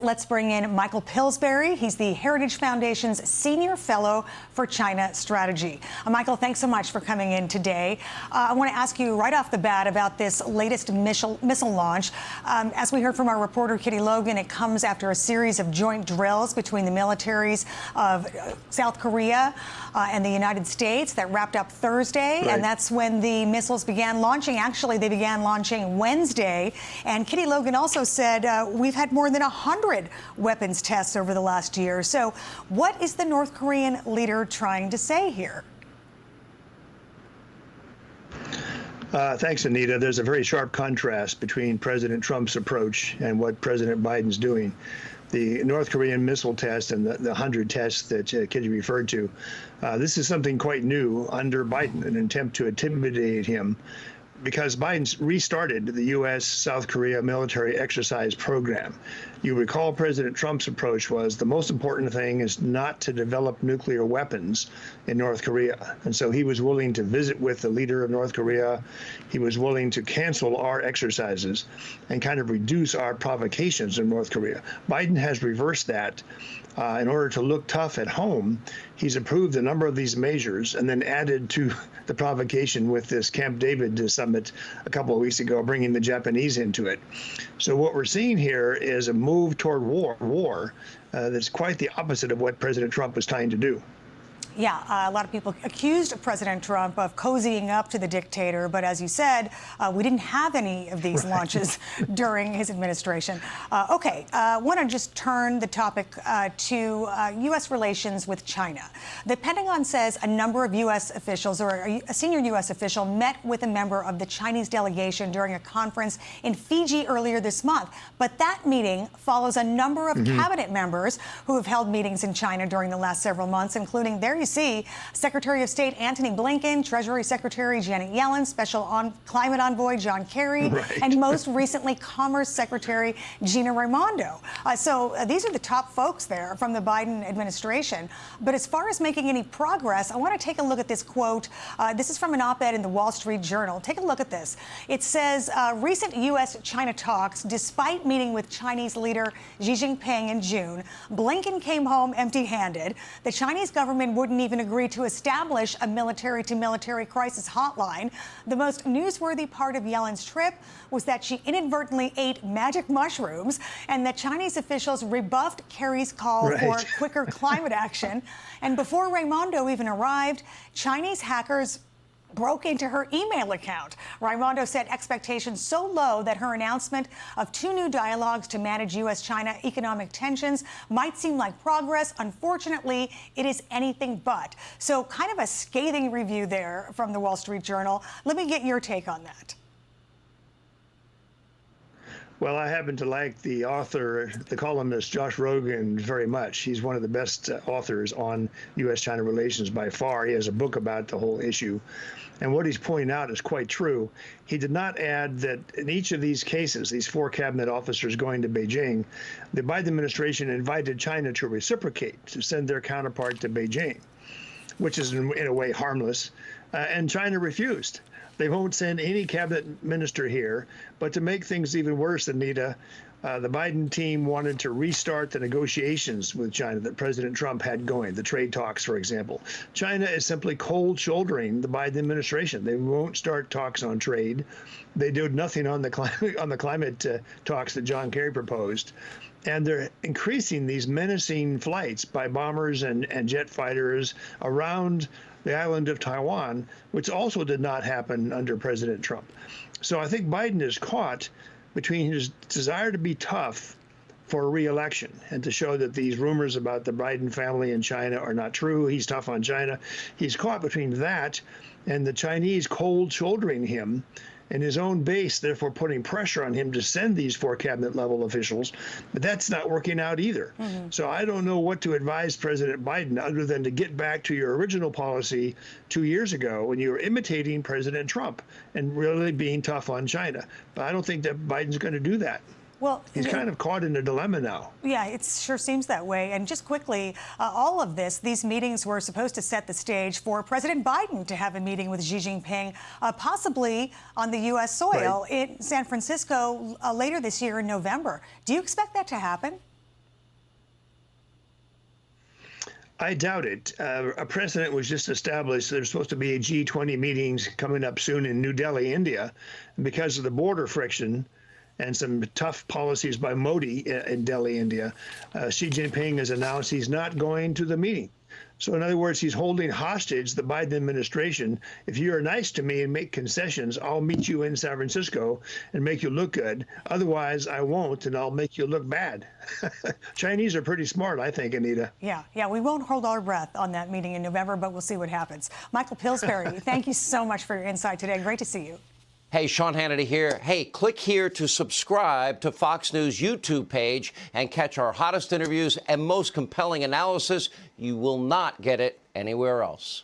let's bring in Michael Pillsbury. He's the Heritage Foundation's Senior Fellow for China Strategy. Michael, thanks so much for coming in today. I want to ask you right off the bat about this latest missile launch. As we heard from our reporter, Kitty Logan, it comes after a series of joint drills between the militaries of South Korea and the United States that wrapped up Thursday. Right. And that's when the missiles began launching. Actually, they began launching Wednesday. And Kitty Logan also said we've had more than 100 weapons tests over the last year. So what is the North Korean leader trying to say here? Thanks, Anita. There's a very sharp contrast between President Trump's approach and what President Biden's doing. The North Korean missile test and the 100 tests that Kitty referred to, this is something quite new under Biden, an attempt to intimidate him, because Biden's restarted the U.S.-South Korea military exercise program. You recall President Trump's approach was the most important thing is not to develop nuclear weapons in North Korea. And so he was willing to visit with the leader of North Korea. He was willing to cancel our exercises and kind of reduce our provocations in North Korea. Biden has reversed that. In order to look tough at home, he's approved a number of these measures and then added to the provocation with this Camp David summit a couple of weeks ago, bringing the Japanese into it. So what we're seeing here is a move toward war that's quite the opposite of what President Trump was trying to do. Yeah, a lot of people accused President Trump of cozying up to the dictator, but as you said, we didn't have any of these launches during his administration. Okay, I want to just turn the topic to U.S. relations with China. The Pentagon says a number of U.S. officials, or a senior U.S. official, met with a member of the Chinese delegation during a conference in Fiji earlier this month. But that meeting follows a number of cabinet members who have held meetings in China during the last several months, including, there you see, Secretary of State Antony Blinken, Treasury Secretary Janet Yellen, Special Climate Envoy John Kerry, and most recently Commerce Secretary Gina Raimondo. So these are the top folks there from the Biden administration. But as far as making any progress, I want to take a look at this quote. This is from an op-ed in the Wall Street Journal. Take a look at this. It says, recent U.S.-China talks, despite meeting with Chinese leader Xi Jinping in June, Blinken came home empty-handed. The Chinese government wouldn't even agree to establish a military-to-military crisis hotline. The most newsworthy part of Yellen's trip was that she inadvertently ate magic mushrooms and that Chinese officials rebuffed Kerry's call for quicker climate action. And before Raimondo even arrived, Chinese hackers broke into her email account. Raimondo set expectations so low that her announcement of 2 new dialogues to manage U.S.-China economic tensions might seem like progress. Unfortunately, it is anything but. So kind of a scathing review there from the Wall Street Journal. Let me get your take on that. Well, I happen to like the author, the columnist Josh Rogin, very much. He's one of the best authors on U.S.-China relations by far. He has a book about the whole issue. And what he's pointing out is quite true. He did not add that in each of these cases, these 4 cabinet officers going to Beijing, the Biden administration invited China to reciprocate, to send their counterpart to Beijing, which is in a way harmless. And China refused. They won't send any cabinet minister here. But to make things even worse, Anita, the Biden team wanted to restart the negotiations with China that President Trump had going, the trade talks, for example. China is simply cold shouldering the Biden administration. They won't start talks on trade. They did nothing on the climate talks that John Kerry proposed. And they're increasing these menacing flights by bombers and jet fighters around the island of Taiwan, which also did not happen under President Trump. So I think Biden is caught between his desire to be tough for re-election and to show that these rumors about the Biden family in China are not true. He's tough on China. He's caught between that and the Chinese cold shouldering him and his own base, therefore putting pressure on him to send these 4 cabinet level officials. But that's not working out either. So I don't know what to advise President Biden other than to get back to your original policy 2 years ago when you were imitating President Trump and really being tough on China. But I don't think that Biden's going to do that. Well, he's kind of caught in a dilemma now. Yeah, it sure seems that way. And just quickly, all of these meetings were supposed to set the stage for President Biden to have a meeting with Xi Jinping, possibly on the U.S. soil in San Francisco later this year in November. Do you expect that to happen? I doubt it. A precedent was just established. There's supposed to be a G20 meetings coming up soon in New Delhi, India. And because of the border friction and some tough policies by Modi in Delhi, India, Xi Jinping has announced he's not going to the meeting. So in other words, he's holding hostage the Biden administration. If you're nice to me and make concessions, I'll meet you in San Francisco and make you look good. Otherwise, I won't, and I'll make you look bad. Chinese are pretty smart, I think, Anita. Yeah, we won't hold our breath on that meeting in November, but we'll see what happens. Michael Pillsbury, thank you so much for your insight today. Great to see you. Hey, Sean Hannity here. Hey, click here to subscribe to Fox News YouTube page and catch our hottest interviews and most compelling analysis. You will not get it anywhere else.